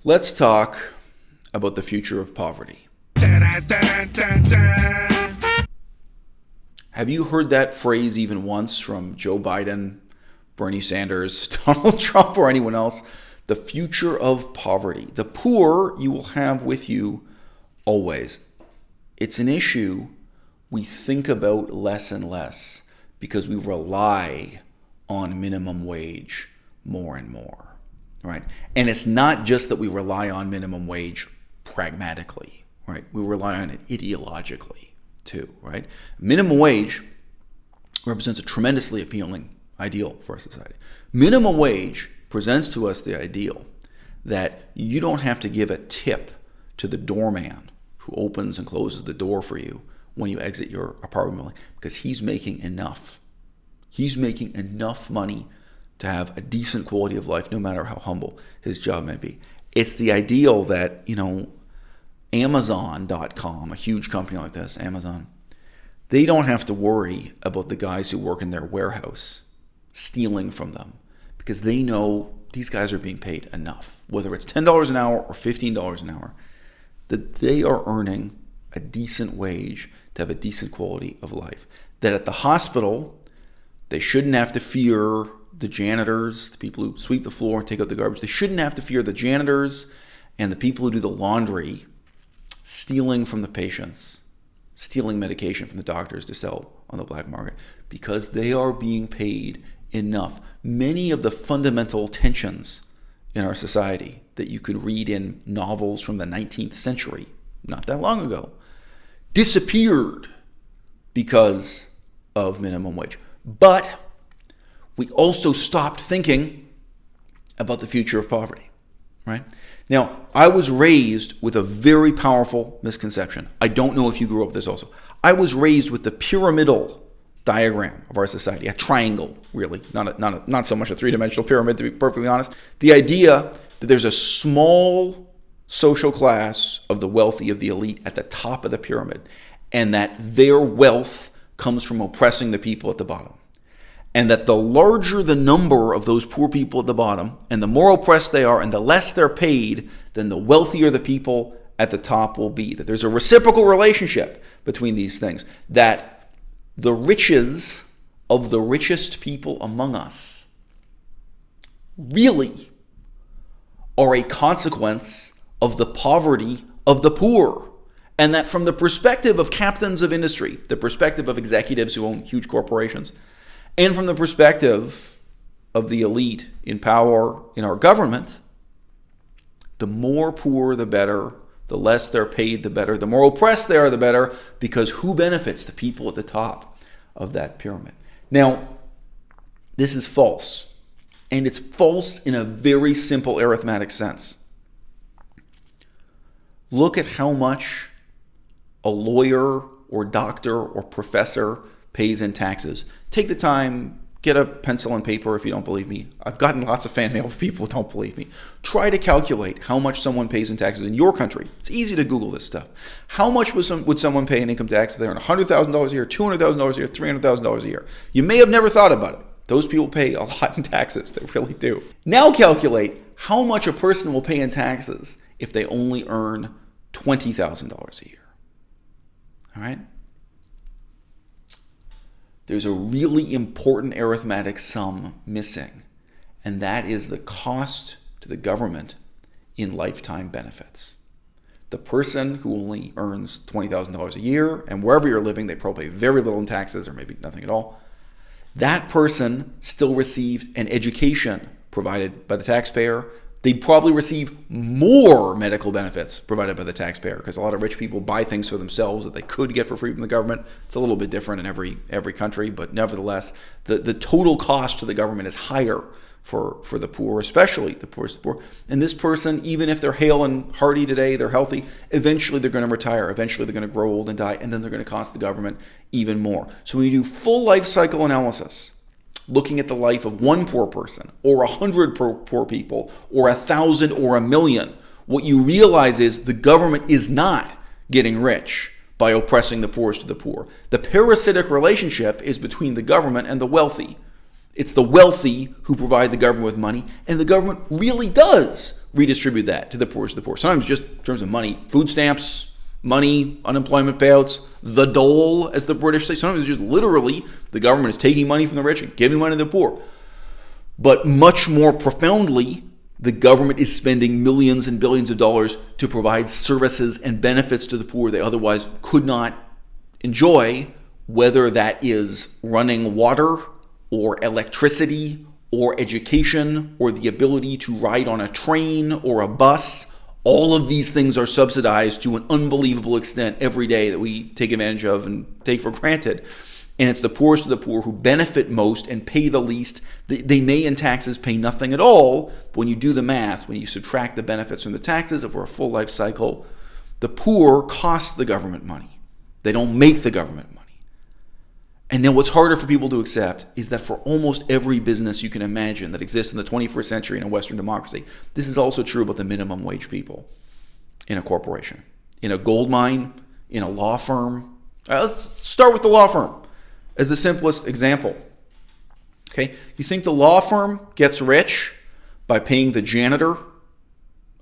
Let's talk about the future of poverty. Have you heard that phrase even once from Joe Biden, Bernie Sanders, Donald Trump, or anyone else? The future of poverty. The poor you will have with you always. It's an issue we think about less and less because we rely on minimum wage more and more, right? And it's not just that we rely on minimum wage pragmatically, right? We rely on it ideologically too, right? Minimum wage represents a tremendously appealing ideal for our society. Minimum wage presents to us the ideal that you don't have to give a tip to the doorman who opens and closes the door for you when you exit your apartment building because he's making enough. He's making enough money to have a decent quality of life no matter how humble his job may be. It's the ideal that, Amazon.com, a huge company like this, Amazon, they don't have to worry about the guys who work in their warehouse stealing from them because they know these guys are being paid enough, whether it's $10 an hour or $15 an hour, that they are earning a decent wage to have a decent quality of life. That at the hospital, they shouldn't have to fear the janitors, the people who sweep the floor and take out the garbage. They shouldn't have to fear the janitors and the people who do the laundry stealing from the patients, stealing medication from the doctors to sell on the black market because they are being paid enough. Many of the fundamental tensions in our society that you could read in novels from the 19th century, not that long ago, disappeared because of minimum wage. But we also stopped thinking about the future of poverty, right? Now, I was raised with a very powerful misconception. I don't know if you grew up with this also. I was raised with the pyramidal diagram of our society, a triangle, really, not so much a three-dimensional pyramid, to be perfectly honest. The idea that there's a small social class of the wealthy, of the elite, at the top of the pyramid, and that their wealth comes from oppressing the people at the bottom. And that the larger the number of those poor people at the bottom, and the more oppressed they are, and the less they're paid, then the wealthier the people at the top will be. That there's a reciprocal relationship between these things. That the riches of the richest people among us really are a consequence of the poverty of the poor. And that from the perspective of captains of industry, the perspective of executives who own huge corporations, and from the perspective of the elite in power in our government, the more poor, the better. The less they're paid, the better. The more oppressed they are, the better. Because who benefits? The people at the top of that pyramid. Now, this is false. And it's false in a very simple arithmetic sense. Look at how much a lawyer or doctor or professor pays in taxes. Take the time, get a pencil and paper if you don't believe me. I've gotten lots of fan mail from people who don't believe me. Try to calculate how much someone pays in taxes in your country. It's easy to Google this stuff. How much would someone pay in income tax if they earn $100,000 a year, $200,000 a year, $300,000 a year? You may have never thought about it. Those people pay a lot in taxes. They really do. Now calculate how much a person will pay in taxes if they only earn $20,000 a year. All right? There's a really important arithmetic sum missing, and that is the cost to the government in lifetime benefits. The person who only earns $20,000 a year, and wherever you're living, they probably pay very little in taxes or maybe nothing at all, that person still received an education provided by the taxpayer. They'd probably receive more medical benefits provided by the taxpayer because a lot of rich people buy things for themselves that they could get for free from the government. It's a little bit different in every country, but nevertheless, the total cost to the government is higher for the poor, especially the poorest of the poor. And this person, even if they're hale and hearty today, they're healthy, eventually they're going to retire. Eventually they're going to grow old and die, and then they're going to cost the government even more. So when you do full life cycle analysis, looking at the life of one poor person or 100 poor people or 1,000 or 1,000,000, what you realize is the government is not getting rich by oppressing the poorest of the poor. The parasitic relationship is between the government and the wealthy. It's the wealthy who provide the government with money, and the government really does redistribute that to the poorest of the poor. Sometimes just in terms of money, food stamps, money, unemployment payouts, the dole, as the British say. Sometimes it's just literally the government is taking money from the rich and giving money to the poor. But much more profoundly, the government is spending millions and billions of dollars to provide services and benefits to the poor they otherwise could not enjoy, whether that is running water or electricity or education or the ability to ride on a train or a bus. All of these things are subsidized to an unbelievable extent every day that we take advantage of and take for granted. And it's the poorest of the poor who benefit most and pay the least. They may in taxes pay nothing at all, but when you do the math, when you subtract the benefits from the taxes over a full life cycle, the poor cost the government money. They don't make the government money. And then what's harder for people to accept is that for almost every business you can imagine that exists in the 21st century in a Western democracy, this is also true about the minimum wage people in a corporation, in a gold mine, in a law firm. Let's start with the law firm as the simplest example. Okay, you think the law firm gets rich by paying the janitor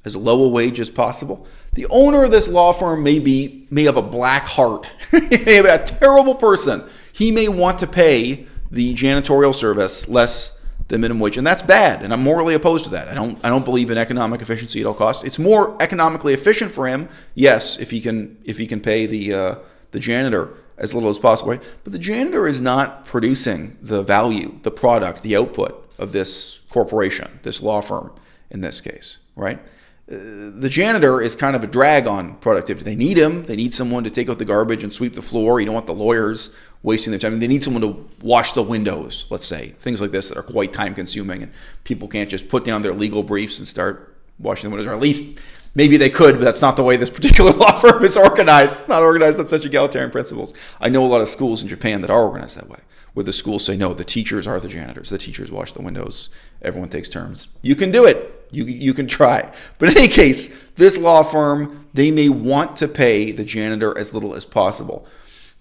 as low a wage as possible? The owner of this law firm may have a black heart. He may be a terrible person. He may want to pay the janitorial service less than minimum wage, and that's bad. And I'm morally opposed to that. I don't believe in economic efficiency at all costs. It's more economically efficient for him, yes, if he can pay the janitor as little as possible. Right? But the janitor is not producing the value, the product, the output of this corporation, this law firm in this case, right? The janitor is kind of a drag on productivity. They need him. They need someone to take out the garbage and sweep the floor. You don't want the lawyers wasting their time. They need someone to wash the windows, let's say. Things like this that are quite time consuming, and people can't just put down their legal briefs and start washing the windows, or at least maybe they could, but that's not the way this particular law firm is organized. It's not organized on such egalitarian principles. I know a lot of schools in Japan that are organized that way, where the schools say, no, the teachers are the janitors. The teachers wash the windows. Everyone takes turns. You can do it. You can try. But in any case, this law firm, they may want to pay the janitor as little as possible.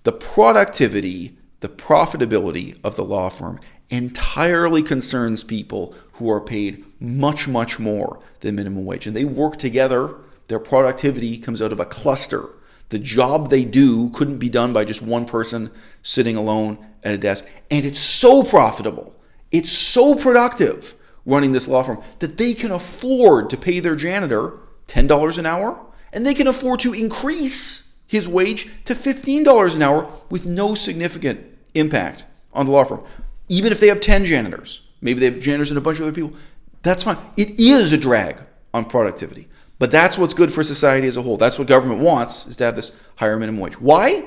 The productivity, the profitability of the law firm entirely concerns people who are paid much, much more than minimum wage. And they work together. Their productivity comes out of a cluster. The job they do couldn't be done by just one person sitting alone at a desk. And it's so profitable. It's so productive running this law firm that they can afford to pay their janitor $10 an hour, and they can afford to increase his wage to $15 an hour with no significant impact on the law firm. Even if they have 10 janitors, maybe they have janitors and a bunch of other people, that's fine. It is a drag on productivity, but that's what's good for society as a whole. That's what government wants, is to have this higher minimum wage. Why?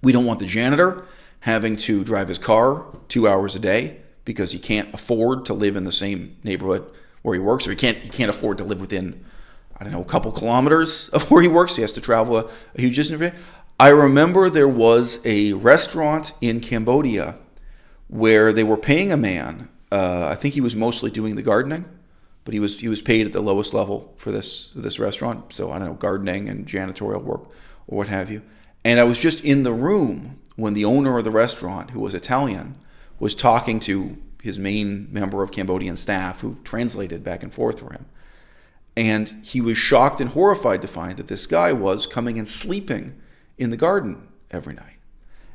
We don't want the janitor having to drive his car 2 hours a day because he can't afford to live in the same neighborhood where he works, or he can't afford to live within, a couple kilometers of where he works. He has to travel a huge distance every day. I remember there was a restaurant in Cambodia where they were paying a man. I think he was mostly doing the gardening, but he was paid at the lowest level for this restaurant. So gardening and janitorial work or what have you. And I was just in the room when the owner of the restaurant, who was Italian, was talking to his main member of Cambodian staff who translated back and forth for him. And he was shocked and horrified to find that this guy was coming and sleeping in the garden every night.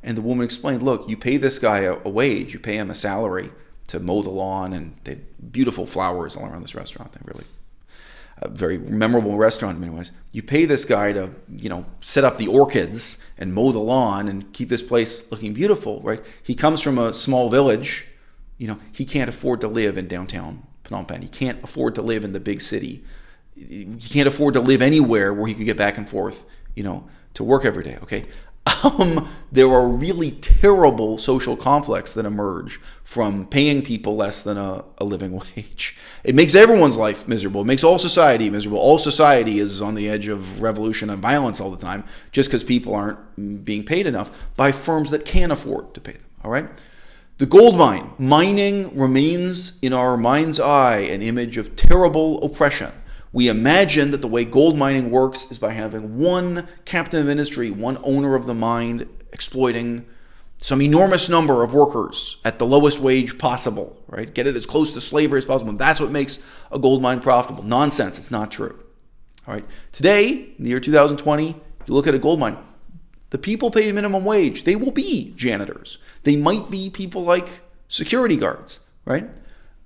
And the woman explained, look, you pay this guy a wage, you pay him a salary to mow the lawn, and they had beautiful flowers all around this restaurant. They really a very memorable restaurant in many ways. You pay this guy to, set up the orchids and mow the lawn and keep this place looking beautiful, right? He comes from a small village. He can't afford to live in downtown Phnom Penh. He can't afford to live in the big city. He can't afford to live anywhere where he could get back and forth, to work every day, okay? There are really terrible social conflicts that emerge from paying people less than a living wage. It makes everyone's life miserable. It makes all society miserable. All society is on the edge of revolution and violence all the time just because people aren't being paid enough by firms that can afford to pay them, all right? The gold mine. Mining remains in our mind's eye an image of terrible oppression. We imagine that the way gold mining works is by having one captain of industry, one owner of the mine, exploiting some enormous number of workers at the lowest wage possible, right? Get it as close to slavery as possible. And that's what makes a gold mine profitable. Nonsense. It's not true. All right. Today, in the year 2020, you look at a gold mine, the people paid minimum wage, they will be janitors. They might be people like security guards, right?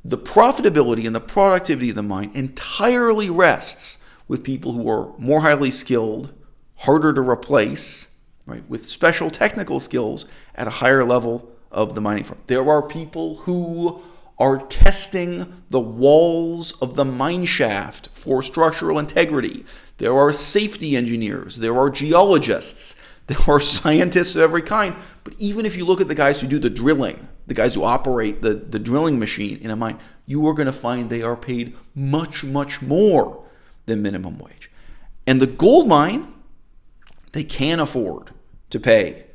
The profitability and the productivity of the mine entirely rests with people who are more highly skilled, harder to replace, right, with special technical skills at a higher level of the mining firm. There are people who are testing the walls of the mine shaft for structural integrity. There are safety engineers. There are geologists. There are scientists of every kind. But even if you look at the guys who do the drilling, the guys who operate the drilling machine in a mine, you are going to find they are paid much, much more than minimum wage. And the gold mine, they can't afford to pay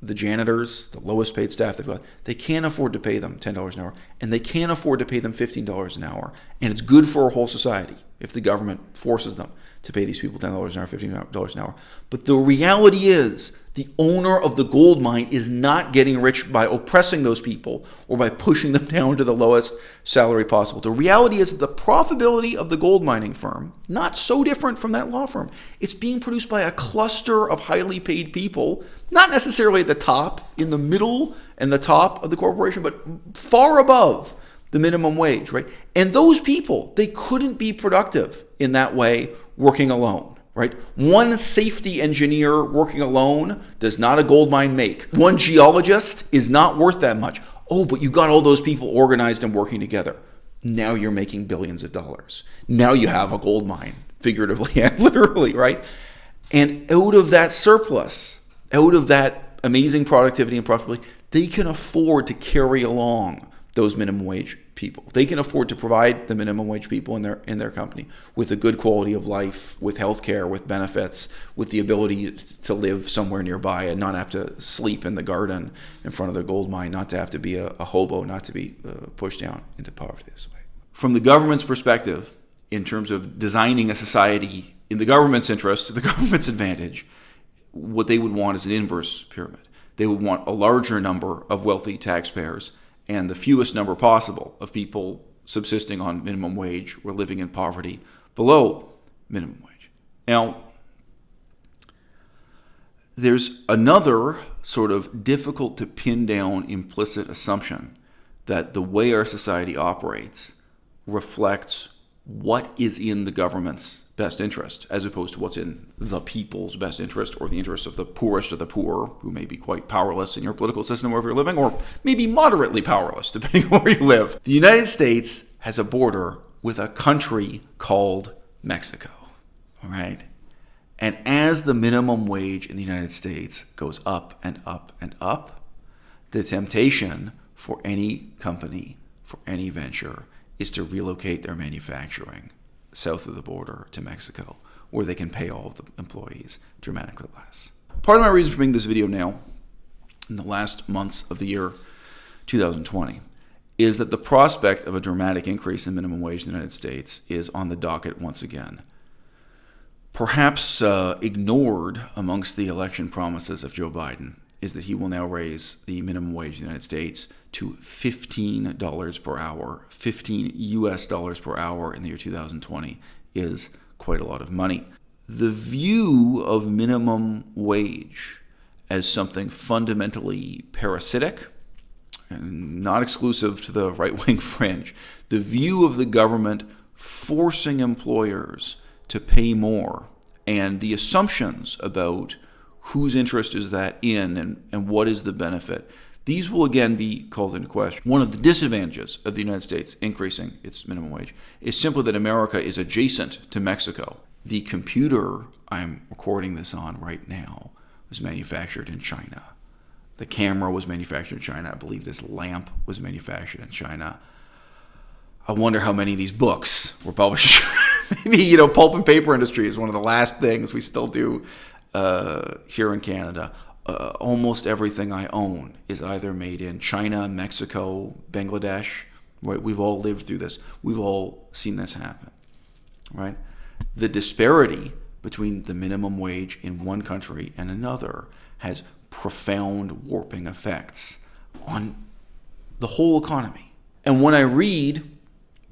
the janitors, the lowest paid staff they've got. They can't afford to pay them $10 an hour, and they can't afford to pay them $15 an hour. And it's good for a whole society if the government forces them to pay these people $10 an hour, $15 an hour. But the reality is the owner of the gold mine is not getting rich by oppressing those people or by pushing them down to the lowest salary possible. The reality is that the profitability of the gold mining firm, not so different from that law firm, it's being produced by a cluster of highly paid people, not necessarily at the top, in the middle and the top of the corporation, but far above the minimum wage, right? And those people, they couldn't be productive in that way working alone, right? One safety engineer working alone does not a gold mine make. One geologist is not worth that much. Oh, but you got all those people organized and working together. Now you're making billions of dollars. Now you have a gold mine, figuratively and literally, right? And out of that surplus, out of that amazing productivity and profitability, they can afford to carry along those minimum wage people. They can afford to provide the minimum wage people in their company with a good quality of life, with healthcare, with benefits, with the ability to live somewhere nearby and not have to sleep in the garden in front of their gold mine, not to have to be a hobo, not to be pushed down into poverty this way. From the government's perspective, in terms of designing a society in the government's interest, to the government's advantage, what they would want is an inverse pyramid. They would want a larger number of wealthy taxpayers and the fewest number possible of people subsisting on minimum wage or living in poverty below minimum wage. Now, there's another sort of difficult to pin down implicit assumption that the way our society operates reflects what is in the government's best interest, as opposed to what's in the people's best interest or the interests of the poorest of the poor, who may be quite powerless in your political system wherever you're living, or maybe moderately powerless, depending on where you live. The United States has a border with a country called Mexico, all right? And as the minimum wage in the United States goes up and up and up, the temptation for any company, for any venture, is to relocate their manufacturing south of the border to Mexico, where they can pay all of the employees dramatically less. Part of my reason for making this video now, in the last months of the year 2020, is that the prospect of a dramatic increase in minimum wage in the United States is on the docket once again. Perhaps ignored amongst the election promises of Joe Biden is that he will now raise the minimum wage in the United States to $15 per hour. $15 US per hour in the year 2020 is quite a lot of money. The view of minimum wage as something fundamentally parasitic, and not exclusive to the right-wing fringe, the view of the government forcing employers to pay more, and the assumptions about whose interest is that in and what is the benefit, these will again be called into question. One of the disadvantages of the United States increasing its minimum wage is simply that America is adjacent to Mexico. The computer I'm recording this on right now was manufactured in China. The camera was manufactured in China. I believe this lamp was manufactured in China. I wonder how many of these books were published. Maybe, pulp and paper industry is one of the last things we still do here in Canada. Almost everything I own is either made in China, Mexico, Bangladesh. Right? We've all lived through this. We've all seen this happen. Right? The disparity between the minimum wage in one country and another has profound warping effects on the whole economy. And when I read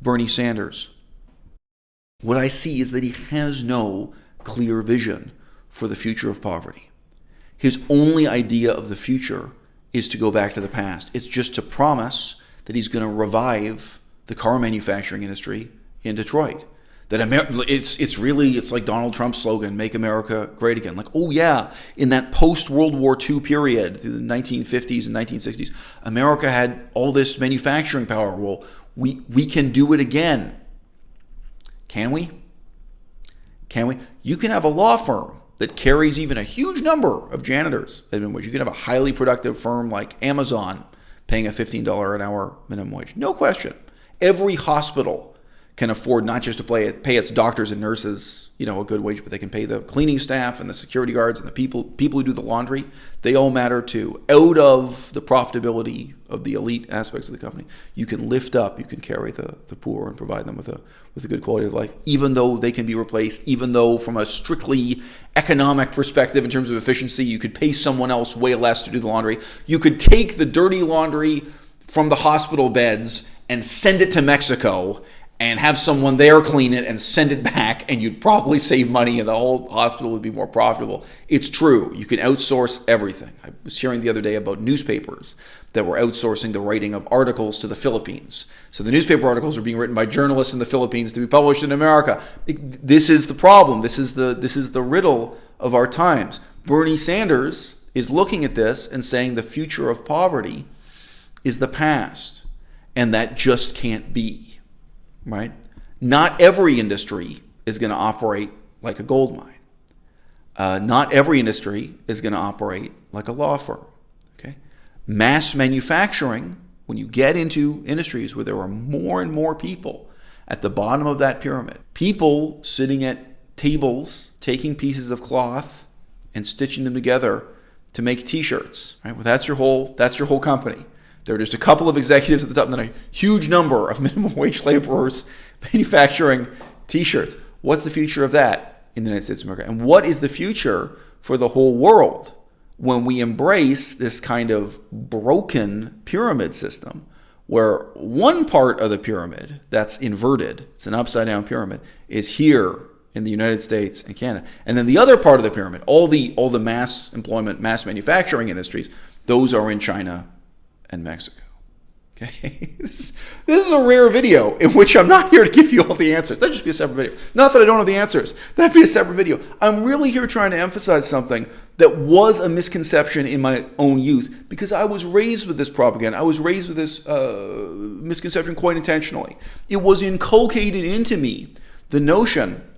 Bernie Sanders, what I see is that he has no clear vision for the future of poverty. His only idea of the future is to go back to the past. It's just to promise that he's going to revive the car manufacturing industry in Detroit. That it's like Donald Trump's slogan, "Make America Great Again." Like, oh yeah, in that post-World War II period, through the 1950s and 1960s, America had all this manufacturing power. Well, we can do it again. Can we? Can we? You can have a law firm that carries even a huge number of janitors. You can have a highly productive firm like Amazon paying a $15 an hour minimum wage. No question. Every hospital can afford not just to pay its doctors and nurses, a good wage, but they can pay the cleaning staff and the security guards and the people who do the laundry. They all matter too. Out of the profitability of the elite aspects of the company, you can lift up, you can carry the poor and provide them with a good quality of life, even though they can be replaced, even though from a strictly economic perspective in terms of efficiency, you could pay someone else way less to do the laundry. You could take the dirty laundry from the hospital beds and send it to Mexico and have someone there clean it and send it back, and you'd probably save money and the whole hospital would be more profitable. It's true. You can outsource everything. I was hearing the other day about newspapers that were outsourcing the writing of articles to the Philippines. So the newspaper articles are being written by journalists in the Philippines to be published in America. This is the problem. This is the riddle of our times. Bernie Sanders is looking at this and saying the future of poverty is the past, and that just can't be. Right? Not every industry is going to operate like a gold mine. Not every industry is going to operate like a law firm. Okay? Mass manufacturing, when you get into industries where there are more and more people at the bottom of that pyramid, people sitting at tables, taking pieces of cloth and stitching them together to make t-shirts. Right? Well, that's your whole company. There are just a couple of executives at the top and then a huge number of minimum wage laborers manufacturing t-shirts. What's the future of that in the United States of America? And what is the future for the whole world when we embrace this kind of broken pyramid system where one part of the pyramid that's inverted, it's an upside down pyramid, is here in the United States and Canada. And then the other part of the pyramid, all the mass employment, mass manufacturing industries, those are in China and Mexico. Okay, this is a rare video in which I'm not here to give you all the answers. That'd just be a separate video. Not that I don't have the answers. That'd be a separate video. I'm really here trying to emphasize something that was a misconception in my own youth because I was raised with this propaganda. I was raised with this misconception quite intentionally. It was inculcated into me the notion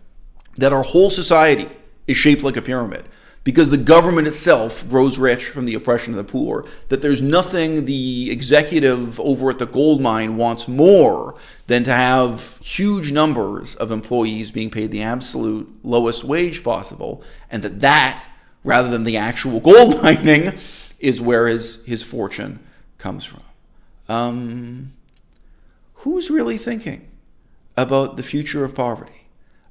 that our whole society is shaped like a pyramid, because the government itself grows rich from the oppression of the poor, that there's nothing the executive over at the gold mine wants more than to have huge numbers of employees being paid the absolute lowest wage possible, and that rather than the actual gold mining, is where his fortune comes from. Who's really thinking about the future of poverty,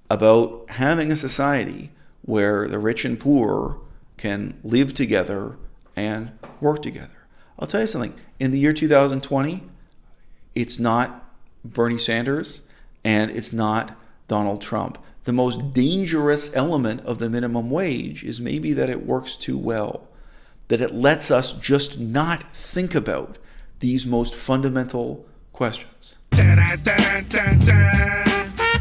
about having a society where the rich and poor can live together and work together? I'll tell you something. In the year 2020, it's not Bernie Sanders and it's not Donald Trump. The most dangerous element of the minimum wage is maybe that it works too well, that it lets us just not think about these most fundamental questions. Dun, dun, dun, dun, dun.